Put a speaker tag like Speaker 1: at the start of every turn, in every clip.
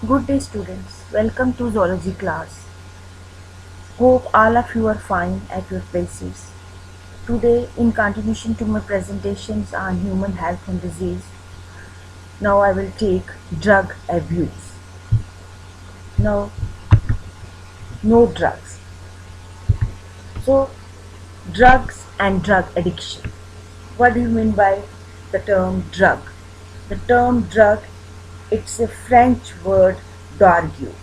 Speaker 1: Good day students, welcome to zoology class. Hope all of you are fine at your places. Today, in continuation to my presentations on human health and disease, now I will take drug abuse. Now, no drugs. So, drugs and drug addiction. What do you mean by the term drug? The term drug, it's a French word "drogue",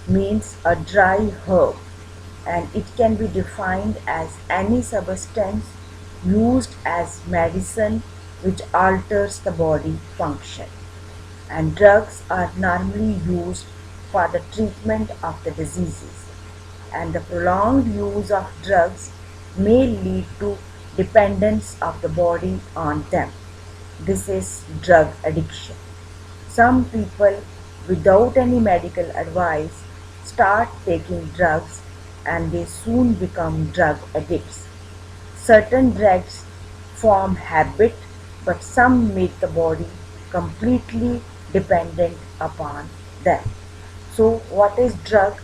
Speaker 1: means a dry herb, and it can be defined as any substance used as medicine which alters the body function. And drugs are normally used for the treatment of the diseases, and the prolonged use of drugs may lead to dependence of the body on them. This is drug addiction. Some people, without any medical advice, start taking drugs and they soon become drug addicts. Certain drugs form habit, but some make the body completely dependent upon them. So, what is drug?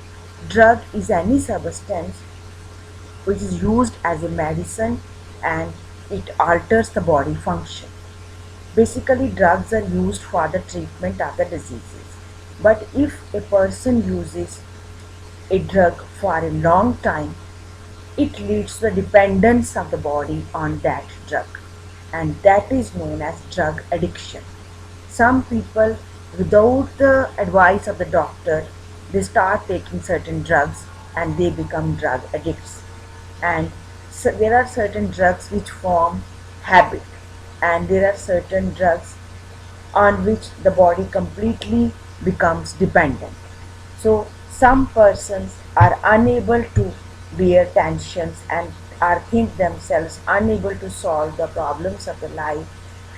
Speaker 1: Drug is any substance which is used as a medicine and it alters the body function. Basically, drugs are used for the treatment of the diseases. But if a person uses a drug for a long time, it leads to the dependence of the body on that drug, and that is known as drug addiction. Some people, without the advice of the doctor, they start taking certain drugs and they become drug addicts. And so there are certain drugs which form habit, and there are certain drugs on which the body completely becomes dependent. So some persons are unable to bear tensions and are think themselves unable to solve the problems of the life,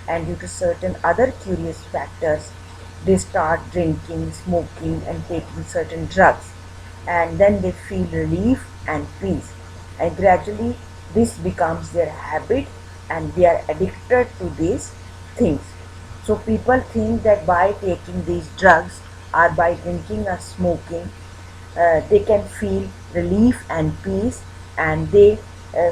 Speaker 1: and due to certain other curious factors they start drinking, smoking and taking certain drugs, and then they feel relief and peace, and gradually this becomes their habit and they are addicted to these things. So people think that by taking these drugs or by drinking or smoking, they can feel relief and peace, and they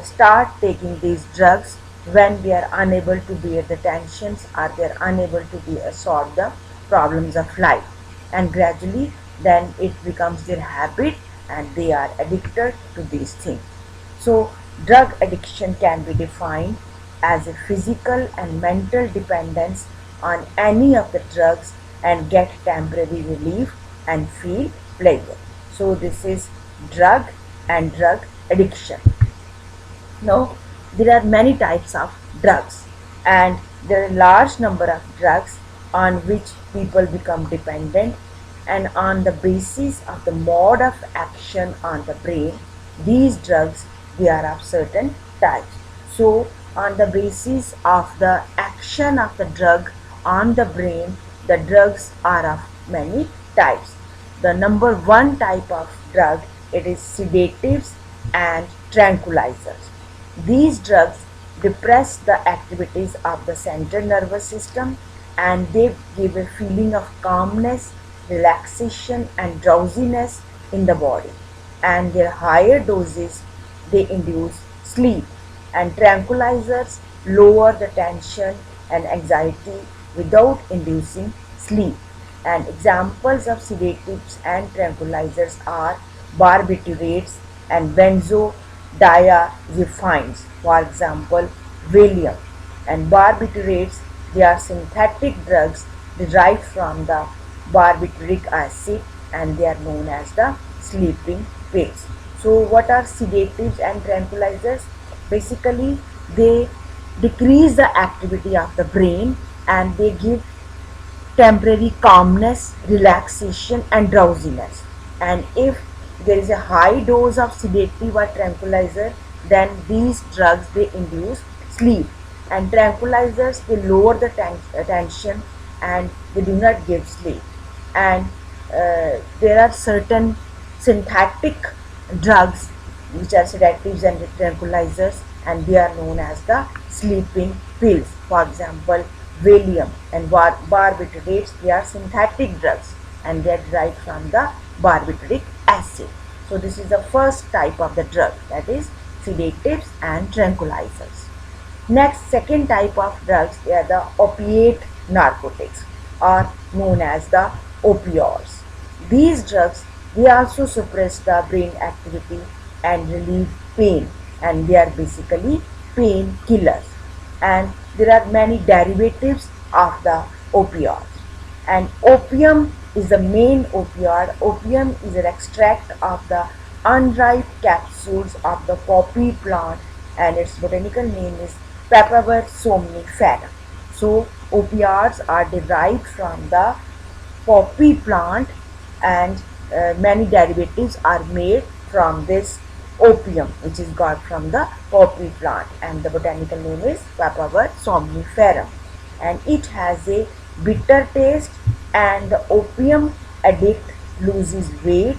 Speaker 1: start taking these drugs when they are unable to bear the tensions or they are unable to solve the problems of life, and gradually then it becomes their habit and they are addicted to these things. So drug addiction can be defined as a physical and mental dependence on any of the drugs and get temporary relief and feel pleasure. So this is drug and drug addiction. Now there are many types of drugs, and there are a large number of drugs on which people become dependent, and on the basis of the mode of action on the brain, these drugs, they are of certain types. So on the basis of the action of the drug on the brain, the drugs are of many types. The number one type of drug, it is sedatives and tranquilizers. These drugs depress the activities of the central nervous system, and they give a feeling of calmness, relaxation and drowsiness in the body, and their higher doses, they induce sleep, and tranquilizers lower the tension and anxiety without inducing sleep. And examples of sedatives and tranquilizers are barbiturates and benzodiazepines, for example Valium. And barbiturates, they are synthetic drugs derived from the barbituric acid, and they are known as the sleeping pills. So what are sedatives and tranquilizers? Basically they decrease the activity of the brain and they give temporary calmness, relaxation and drowsiness. And if there is a high dose of sedative or tranquilizer, then these drugs, they induce sleep. And tranquilizers, they lower the tension and they do not give sleep. And there are certain synthetic drugs which are sedatives and tranquilizers, and they are known as the sleeping pills. For example Valium and barbiturates, they are synthetic drugs. and they are derived from the barbituric acid. So this is the first type of the drug, that is sedatives and tranquilizers. Next, second type of drugs, they are the opiate narcotics, or known as the opioids. These drugs, they also suppress the brain activity and relieve pain, and they are basically pain killers. And there are many derivatives of the opioids. And opium is the main opioid. Opium is an extract of the unripe capsules of the poppy plant, and its botanical name is Papaver somniferum. So opioids are derived from the poppy plant, and many derivatives are made from this opium, which is got from the poppy plant, and the botanical name is Papaver somniferum, and it has a bitter taste, and the opium addict loses weight,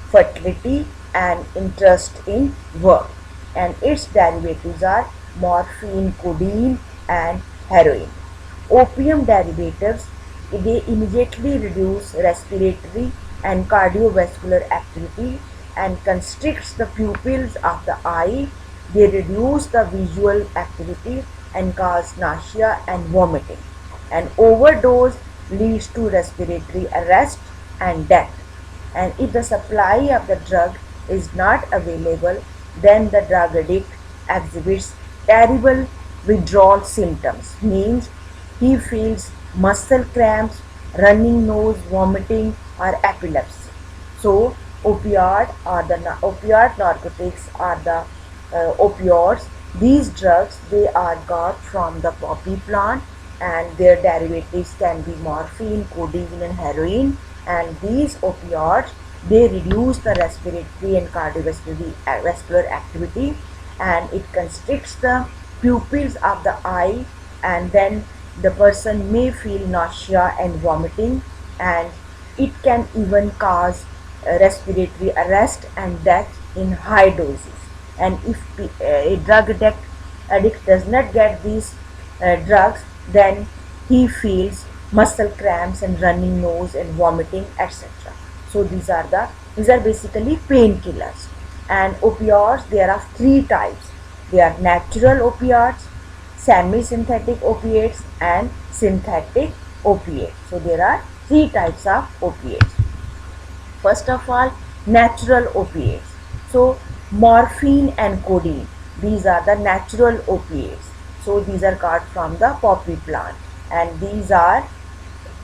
Speaker 1: fertility, and interest in work, and its derivatives are morphine, codeine, and heroin. Opium derivatives, they immediately reduce respiratory and cardiovascular activity and constricts the pupils of the eye. They reduce the visual activity and cause nausea and vomiting. An overdose leads to respiratory arrest and death. And if the supply of the drug is not available, then the drug addict exhibits terrible withdrawal symptoms, means he feels muscle cramps, running nose, vomiting, or epilepsy. So opioid narcotics are the opioids. These drugs, they are got from the poppy plant, and their derivatives can be morphine, codeine, and heroin. And these opioids, they reduce the respiratory and vascular activity, and it constricts the pupils of the eye, and then the person may feel nausea and vomiting, and it can even cause respiratory arrest and death in high doses. And if a drug addict does not get these drugs, then he feels muscle cramps and running nose and vomiting, etc. So these are basically painkillers. And opioids, there are three types. They are natural opioids, semi-synthetic opiates, and synthetic opiates. So there are three types of opiates. First of all, natural opiates. So morphine and codeine, these are the natural opiates. So these are got from the poppy plant, and these are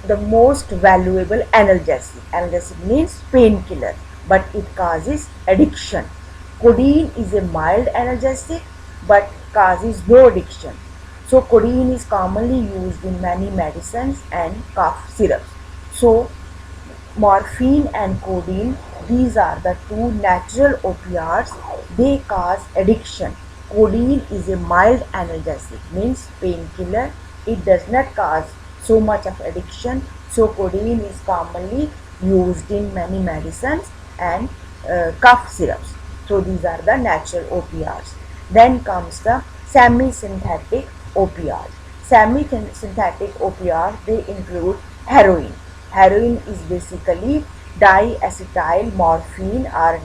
Speaker 1: the most valuable analgesic. Analgesic means painkiller, but it causes addiction. Codeine is a mild analgesic but causes no addiction. So codeine is commonly used in many medicines and cough syrups. So morphine and codeine, these are the two natural opioids. They cause addiction. Codeine is a mild analgesic, means painkiller. It does not cause so much of addiction. So codeine is commonly used in many medicines and cough syrups. So these are the natural opioids. Then comes the semi-synthetic opioids. Semi-synthetic opioids, they include heroin. Heroin is basically diacetyl morphine or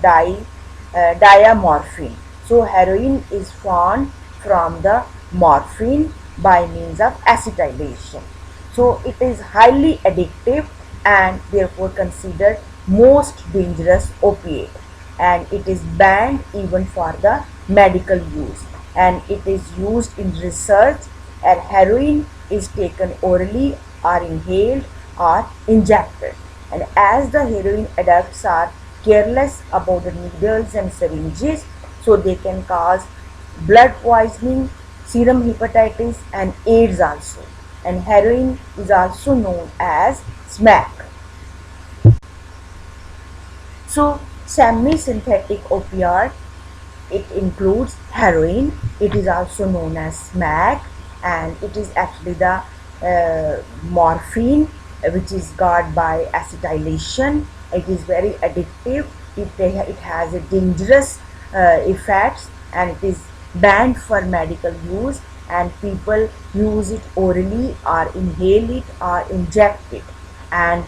Speaker 1: diamorphine. So heroin is formed from the morphine by means of acetylation. So it is highly addictive and therefore considered most dangerous opiate, and it is banned even for the medical use, and it is used in research, and heroin is taken orally or inhaled or injected. And as the heroin addicts are careless about the needles and syringes, so they can cause blood poisoning, serum hepatitis, and AIDS also. And heroin is also known as smack. So semi-synthetic opioid, it includes heroin. It is also known as smack, and it is actually the morphine, which is got by acetylation. It is very addictive. It has a dangerous effects, and it is banned for medical use, and people use it orally or inhale it or inject it. And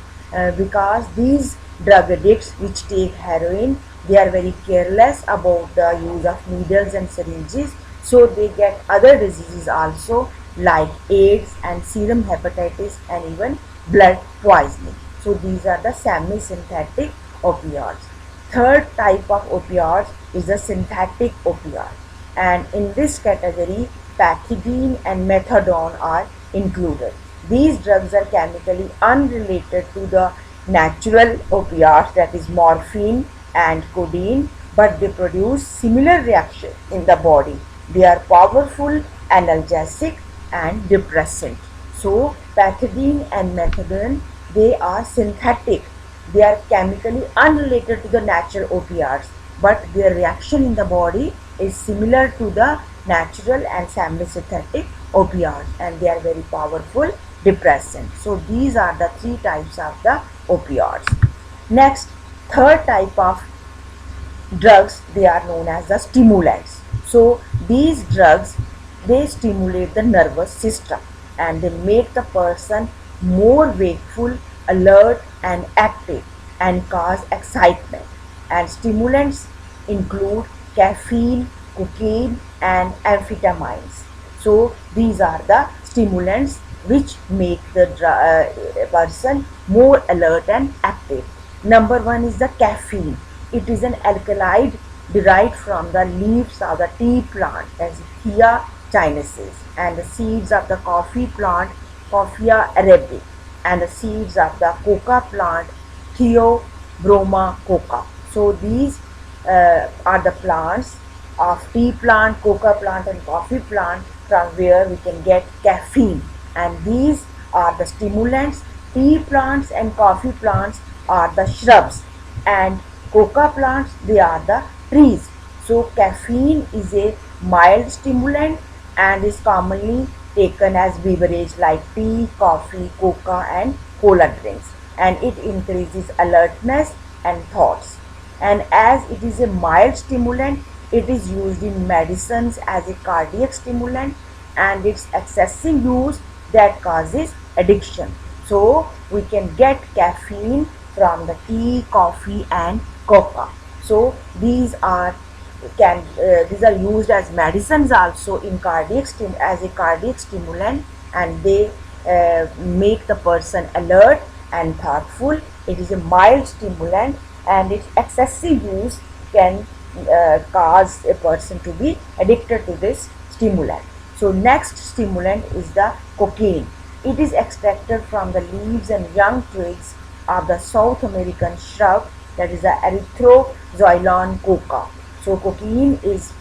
Speaker 1: because these drug addicts which take heroin, they are very careless about the use of needles and syringes, so they get other diseases also like AIDS and serum hepatitis and even blood poisoning. So these are the semi-synthetic opioids. Third type of opioids is the synthetic opioid, and in this category pethidine and methadone are included. These drugs are chemically unrelated to the natural opioids, that is morphine and codeine, but they produce similar reaction in the body. They are powerful analgesic and depressant. So pethidine and methadone, they are synthetic. They are chemically unrelated to the natural opioids, but their reaction in the body is similar to the natural and semi-synthetic opioids, and they are very powerful depressant. So these are the three types of the opioids. Next, third type of drugs, they are known as the stimulants. So these drugs, they stimulate the nervous system and they make the person more wakeful, alert and active and cause excitement. And stimulants include caffeine, cocaine and amphetamines. So these are the stimulants which make the person more alert and active. Number one is the caffeine. It is an alkaloid derived from the leaves of the tea plant, as Thea chinensis, and the seeds of the coffee plant, Coffea arabica, and the seeds of the coca plant, Theobroma coca. So these are the plants of tea plant, coca plant and coffee plant from where we can get caffeine, and these are the stimulants. Tea plants and coffee plants are the shrubs, and coca plants, they are the trees. So caffeine is a mild stimulant and is commonly taken as beverage like tea, coffee, coca and cola drinks, and it increases alertness and thoughts. And as it is a mild stimulant, it is used in medicines as a cardiac stimulant, and its excessive use that causes addiction. So we can get caffeine from the tea, coffee and coca. So these are used as medicines also in as a cardiac stimulant, and they make the person alert and thoughtful. It is a mild stimulant and its excessive use can cause a person to be addicted to this stimulant. So next stimulant is the cocaine. It is extracted from the leaves and young twigs of the South American shrub, that is the Erythrozoilon coca. So cocaine is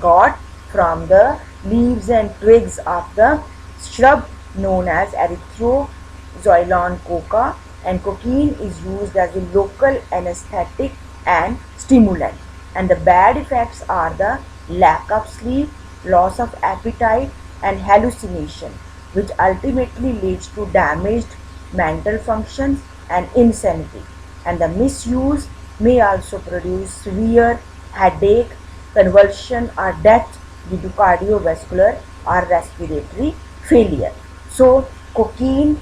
Speaker 1: got from the leaves and twigs of the shrub known as Erythrozoilon coca, and cocaine is used as a local anesthetic and stimulant. And the bad effects are the lack of sleep, loss of appetite and hallucination, which ultimately leads to damaged mental functions and insanity. And the misuse may also produce severe headache, convulsion or death due to cardiovascular or respiratory failure. So cocaine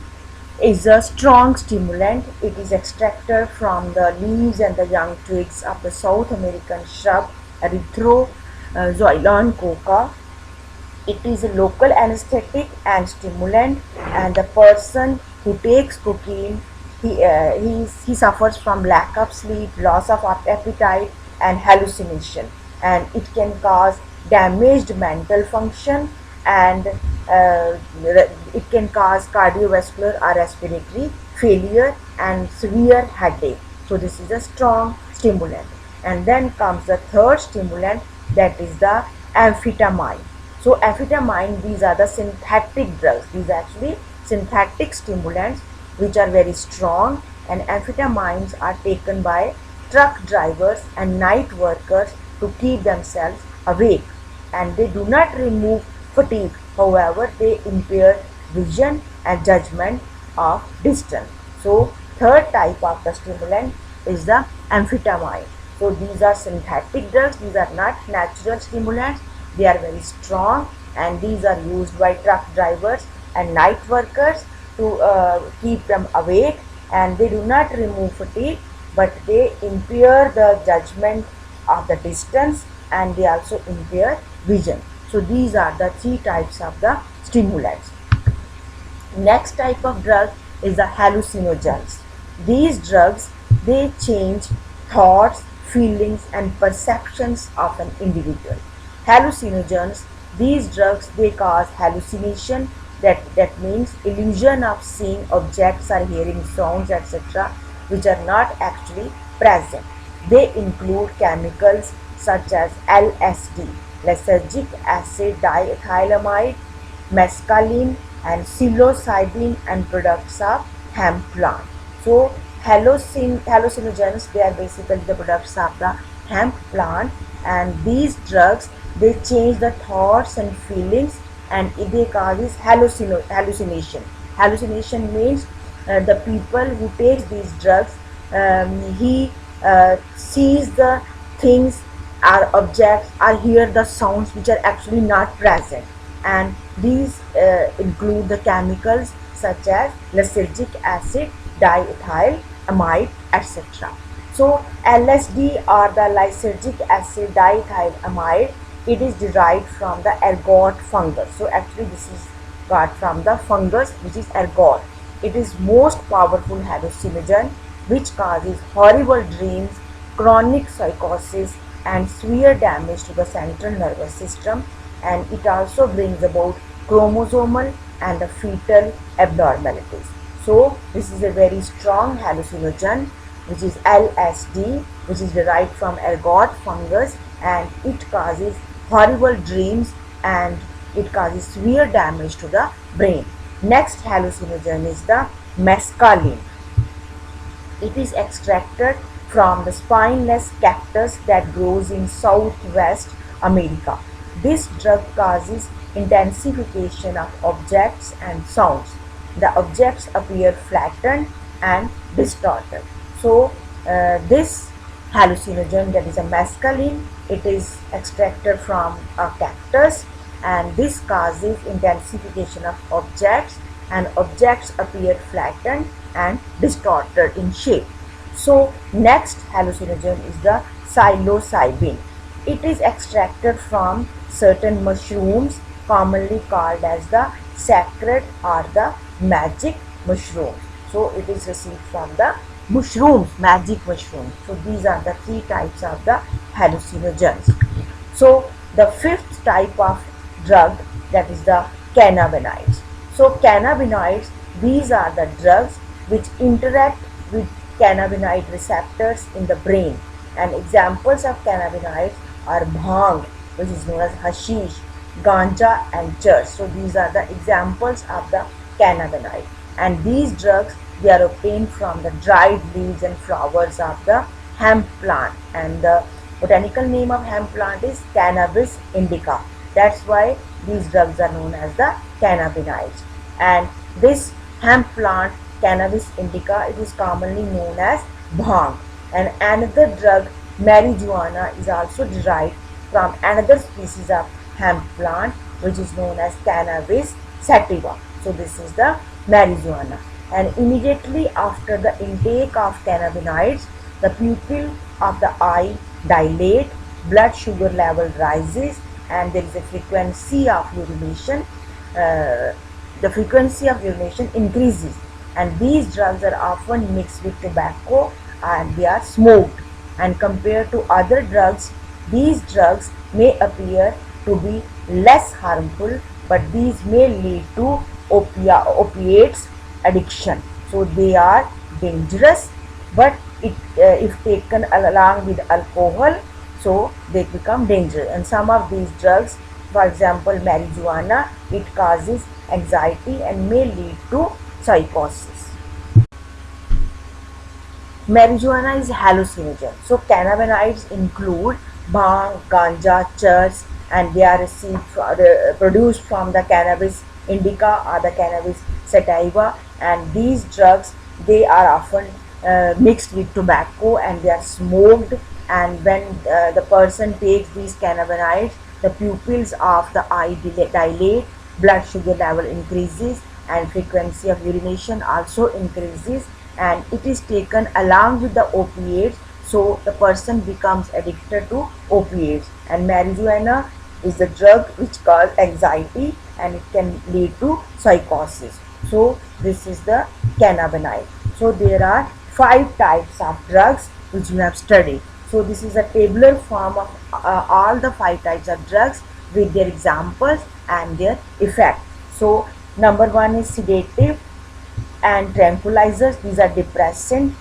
Speaker 1: is a strong stimulant. It is extracted from the leaves and the young twigs of the South American shrub Erythrozoilon coca. It is a local anesthetic and stimulant, and the person who takes cocaine, he suffers from lack of sleep, loss of appetite and hallucination, and it can cause damaged mental function, and it can cause cardiovascular or respiratory failure and severe headache. So this is a strong stimulant. And then comes the third stimulant, that is the amphetamine. So amphetamine, these are the synthetic drugs. These are actually synthetic stimulants which are very strong, and amphetamines are taken by truck drivers and night workers to keep themselves awake, and they do not remove fatigue. However, they impair vision and judgment of distance. So third type of the stimulant is the amphetamine. So these are synthetic drugs. These are not natural stimulants. They are very strong, and these are used by truck drivers and night workers to keep them awake, and they do not remove fatigue, but they impair the judgment of the distance, and they also impair vision. So these are the three types of the stimulants. Next type of drug is the hallucinogens. These drugs, they change thoughts, feelings and perceptions of an individual. Hallucinogens, these drugs, they cause hallucination, that means illusion of seeing objects or hearing sounds, etc., which are not actually present. They include chemicals such as LSD, lysergic acid diethylamide, mescaline and psilocybin, and products of hemp plant. So hallucinogens, they are basically the products of the hemp plant, and these drugs, they change the thoughts and feelings, and they causes hallucination. Hallucination means the people who takes these drugs, he sees the things or objects or hear the sounds which are actually not present, and these include the chemicals such as lysergic acid, diethylamide, etc. So LSD, or the lysergic acid diethylamide, it is derived from the ergot fungus. So actually this is got from the fungus which is ergot. It is most powerful hallucinogen which causes horrible dreams, chronic psychosis and severe damage to the central nervous system, and it also brings about chromosomal and the fetal abnormalities. So this is a very strong hallucinogen which is LSD, which is derived from ergot fungus, and it causes horrible dreams and it causes severe damage to the brain. Next hallucinogen is the mescaline. It is extracted from the spineless cactus that grows in Southwest America. This drug causes intensification of objects and sounds. The objects appear flattened and distorted. So this hallucinogen, that is a mescaline, it is extracted from a cactus, and this causes intensification of objects, and objects appear flattened and distorted in shape. So next hallucinogen is the psilocybin. It is extracted from certain mushrooms commonly called as the sacred or the magic mushrooms. So it is received from the mushrooms, magic mushrooms. So these are the three types of the hallucinogens. So the fifth type of drug, that is the cannabinoids. So cannabinoids, these are the drugs which interact with cannabinoid receptors in the brain, and examples of cannabinoids are bhang, which is known as hashish, ganja and church. So these are the examples of the cannabinoid, and these drugs, they are obtained from the dried leaves and flowers of the hemp plant, and the botanical name of hemp plant is Cannabis indica. That's why these drugs are known as the cannabinoids. And this hemp plant, Cannabis indica, it is commonly known as bhang. And another drug, marijuana, is also derived from another species of hemp plant which is known as Cannabis sativa. So this is the marijuana. And immediately after the intake of cannabinoids, the pupil of the eye dilate, blood sugar level rises, and there is a frequency of urination. The frequency of urination increases, and these drugs are often mixed with tobacco and they are smoked. And compared to other drugs, these drugs may appear to be less harmful, but these may lead to opiates addiction. So they are dangerous, but if taken along with alcohol, so they become dangerous. And some of these drugs, for example marijuana, it causes anxiety and may lead to psychosis. Marijuana is hallucinogen. So cannabinoids include bhang, ganja, church, and they are produced from the Cannabis indica or the Cannabis sativa, and these drugs, they are often mixed with tobacco and they are smoked. And when the person takes these cannabinoids, the pupils of the eye dilate, blood sugar level increases, and frequency of urination also increases, and it is taken along with the opiates, so the person becomes addicted to opiates. And marijuana is the drug which causes anxiety and it can lead to psychosis. So this is the cannabinoid. So there are 5 types of drugs which we have studied. So this is a tabular form of all the 5 types of drugs with their examples and their effect. So number 1 is sedative and tranquilizers. These are depressant,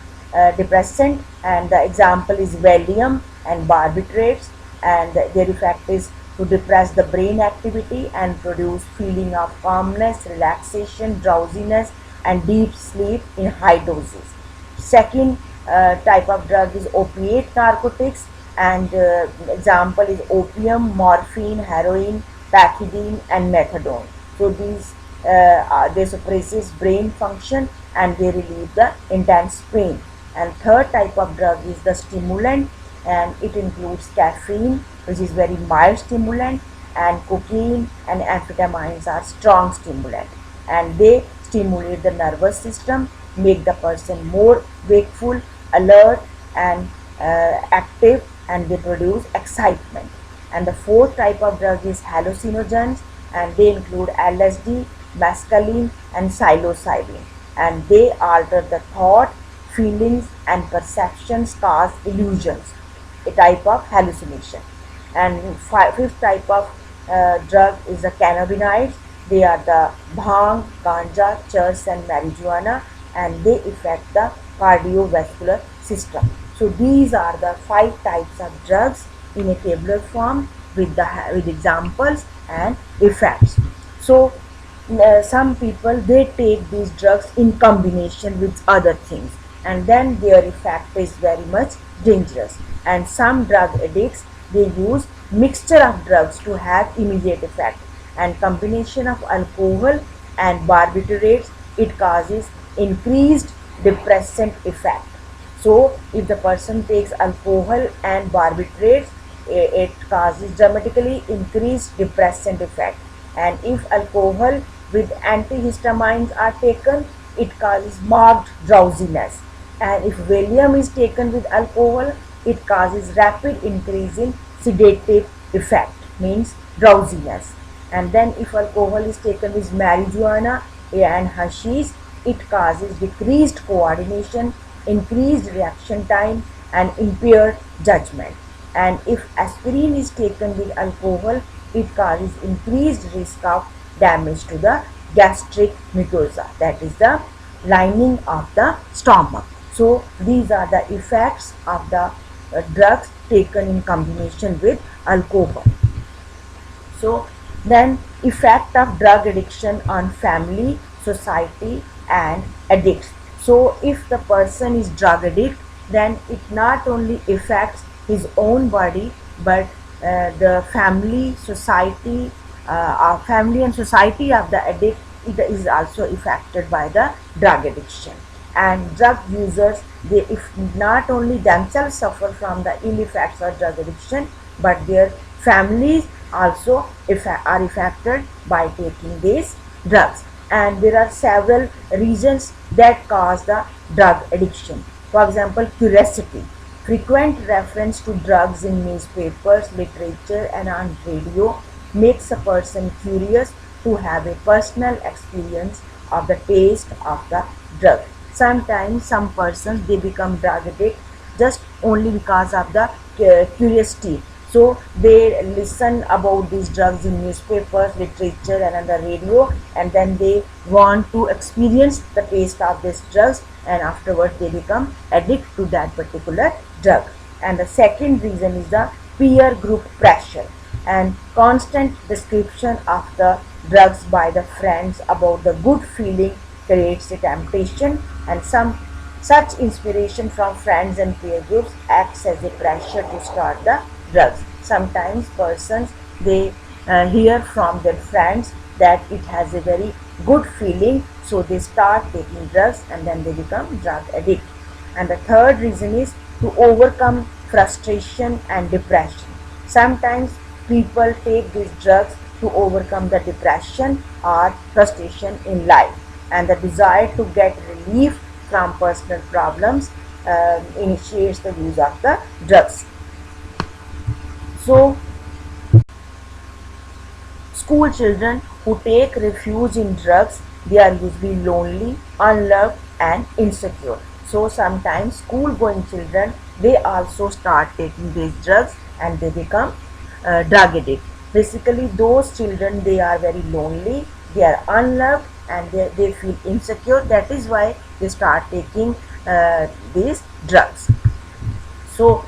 Speaker 1: and the example is Valium and barbiturates, and their effect is to depress the brain activity and produce feeling of calmness, relaxation, drowsiness, and deep sleep in high doses. Second type of drug is opiate narcotics, and example is opium, morphine, heroin, pethidine, and methadone. So these they suppresses brain function and they relieve the intense pain. And third type of drug is the stimulant, and it includes caffeine, which is very mild stimulant, and cocaine and amphetamines are strong stimulant, and they stimulate the nervous system, make the person more wakeful, alert, and active, and they produce excitement. And the fourth type of drug is hallucinogens, and they include LSD, mescaline, and psilocybin, and they alter the thought, feelings, and perceptions, cause illusions, a type of hallucination. And fifth type of drug is the cannabinoids. They are the bhang, ganja, church, and marijuana, and they affect the cardiovascular system. So these are the 5 types of drugs in a tabular form with examples and effects. So some people, they take these drugs in combination with other things, and then their effect is very much dangerous. And some drug addicts, they use mixture of drugs to have immediate effect, and combination of alcohol and barbiturates, it causes increased depressant effect. So if the person takes alcohol and barbiturates, it causes dramatically increased depressant effect. And if alcohol with antihistamines are taken, it causes marked drowsiness. And if Valium is taken with alcohol, it causes rapid increase in sedative effect, means drowsiness. And then if alcohol is taken with marijuana and hashish, it causes decreased coordination, increased reaction time, and impaired judgment. And if aspirin is taken with alcohol, it causes increased risk of damage to the gastric mucosa, that is the lining of the stomach. So these are the effects of the drugs taken in combination with alcohol. So then effect of drug addiction on family, society, and addicts. So if the person is drug addict, then it not only affects his own body, but the family, society, family and society of the addict, it is also affected by the drug addiction. And drug users, they if not only themselves suffer from the ill effects of drug addiction, but their families also are affected by taking these drugs. And there are several reasons that cause the drug addiction. For example, curiosity. Frequent reference to drugs in newspapers, literature, and on radio makes a person curious to have a personal experience of the taste of the drug. Sometimes some persons, they become drug addict just only because of the curiosity. So they listen about these drugs in newspapers, literature, and on the radio, and then they want to experience the taste of these drugs, and afterwards they become addicted to that particular drug. And the second reason is the peer group pressure, and constant description of the drugs by the friends about the good feeling creates a temptation, and some such inspiration from friends and peer groups acts as a pressure to start the drugs. Sometimes persons, they hear from their friends that it has a very good feeling, so they start taking drugs and then they become drug addict. And the third reason is to overcome frustration and depression. Sometimes people take these drugs to overcome the depression or frustration in life, and the desire to get relief from personal problems initiates the use of the drugs. So, school children who take refuge in drugs, they are usually lonely, unloved and insecure. So sometimes school going children, they also start taking these drugs and they become drug addict. Basically those children, they are very lonely, they are unloved and they feel insecure. That is why they start taking these drugs. So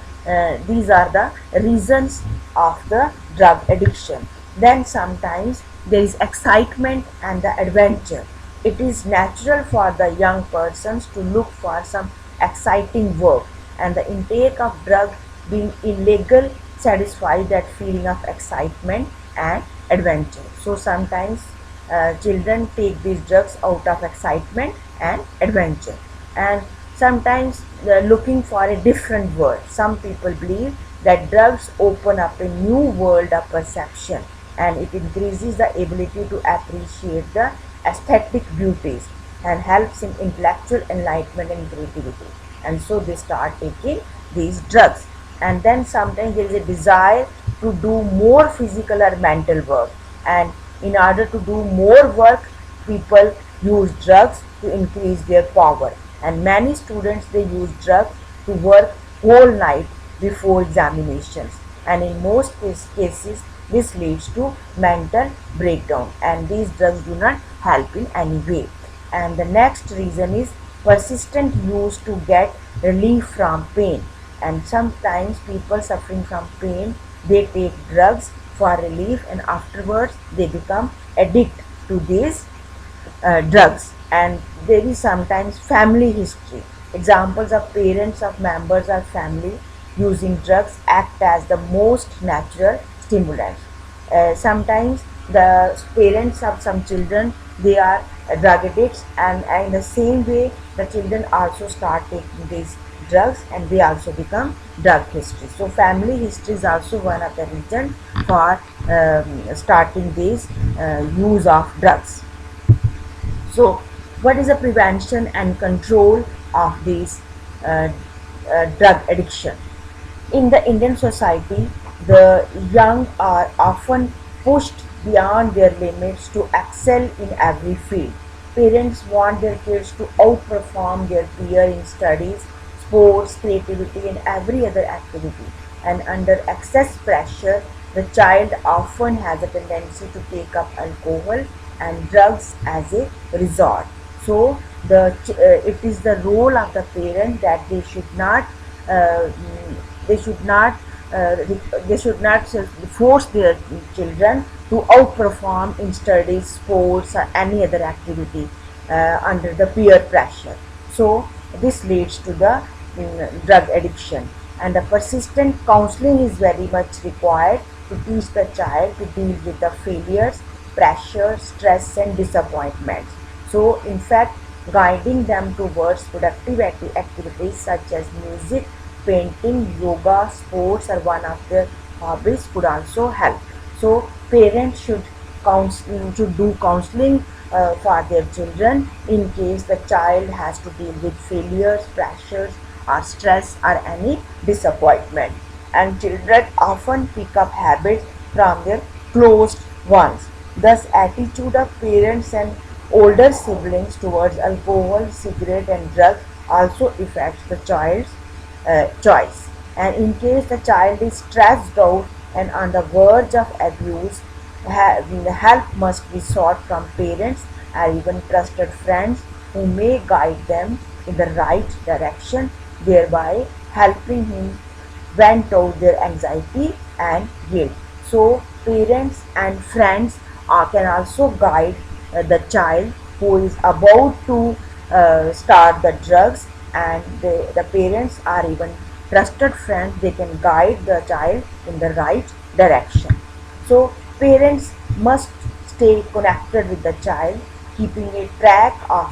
Speaker 1: these are the reasons of the drug addiction. Then sometimes there is excitement and the adventure. It is natural for the young persons to look for some exciting work, and the intake of drug being illegal satisfy that feeling of excitement and adventure. So sometimes children take these drugs out of excitement and adventure, and sometimes looking for a different world. Some people believe that drugs open up a new world of perception, and it increases the ability to appreciate the aesthetic beauties and helps in intellectual enlightenment and creativity. And so they start taking these drugs. And then sometimes there is a desire to do more physical or mental work, and in order to do more work, people use drugs to increase their power. And many students, they use drugs to work whole night before examinations, and in most cases this leads to mental breakdown, and these drugs do not help in any way. And the next reason is persistent use to get relief from pain. And sometimes people suffering from pain, they take drugs for relief, and afterwards they become addict to these drugs. And there is sometimes family history. Examples of parents of members of family using drugs act as the most natural stimulants. Sometimes the parents of some children, they are drug addicts, and in the same way the children also start taking these drugs and they also become drug history. So family history is also one of the reasons for starting this use of drugs. So what is the prevention and control of this drug addiction? In the Indian society, the young are often pushed beyond their limits to excel in every field. Parents want their kids to outperform their peer in studies, sports, creativity, and every other activity. And under excess pressure, the child often has a tendency to take up alcohol and drugs as a resort. So it is the role of the parent that they should not they should not force their children to outperform in studies, sports, or any other activity under the peer pressure. So this leads to the drug addiction, and the persistent counseling is very much required to teach the child to deal with the failures, pressure, stress and disappointments. So in fact, guiding them towards productive activities such as music, painting, yoga, sports or one of their hobbies could also help. So parents should do counseling for their children in case the child has to deal with failures, pressures or stress or any disappointment. And children often pick up habits from their closed ones. Thus, attitude of parents and older siblings towards alcohol, cigarette and drugs also affects the child's choice. And in case the child is stressed out and on the verge of abuse, help must be sought from parents or even trusted friends who may guide them in the right direction, thereby helping him vent out their anxiety and guilt. So parents and friends can also guide the child who is about to start the drugs, and the parents are even trusted friends, they can guide the child in the right direction. So parents must stay connected with the child, keeping a track of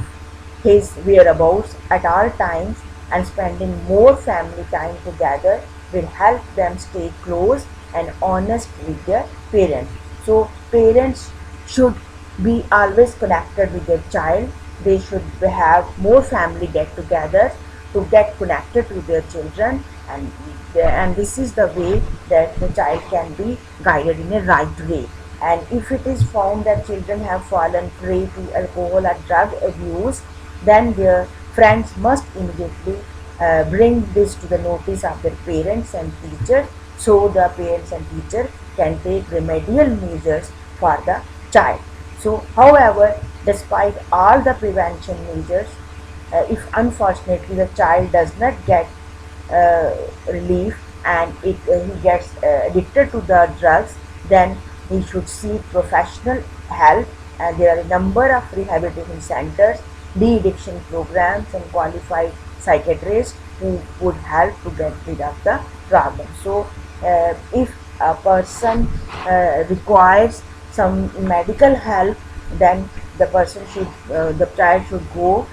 Speaker 1: his whereabouts at all times, and spending more family time together will help them stay close and honest with their parents. So parents should be always connected with their child, they should have more family get-togethers to get connected to their children, and this is the way that the child can be guided in a right way. And if it is found that children have fallen prey to alcohol or drug abuse, then their friends must immediately bring this to the notice of their parents and teachers, so the parents and teacher can take remedial measures for the child. So, however, despite all the prevention measures, if unfortunately the child does not get uh, relief, and he gets addicted to the drugs, then he should seek professional help. And there are a number of rehabilitation centers, de-addiction programs, and qualified psychiatrists who would help to get rid of the problem. So if a person requires some medical help, then the child should go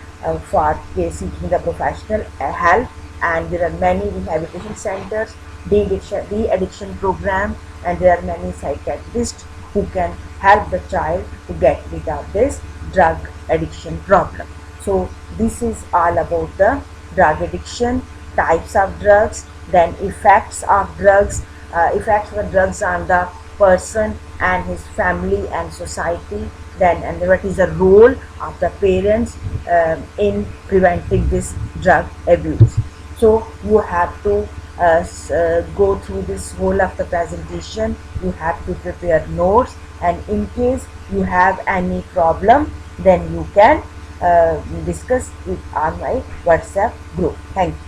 Speaker 1: for seeking the professional help. And there are many rehabilitation centers, de-addiction program, and there are many psychiatrists who can help the child to get rid of this drug addiction problem. So this is all about the drug addiction, types of drugs, then effects of drugs, on the person and his family and society, then and what is the role of the parents in preventing this drug abuse. So you have to go through this whole of the presentation. You have to prepare notes, and in case you have any problem, then you can discuss it on my WhatsApp group. Thank you.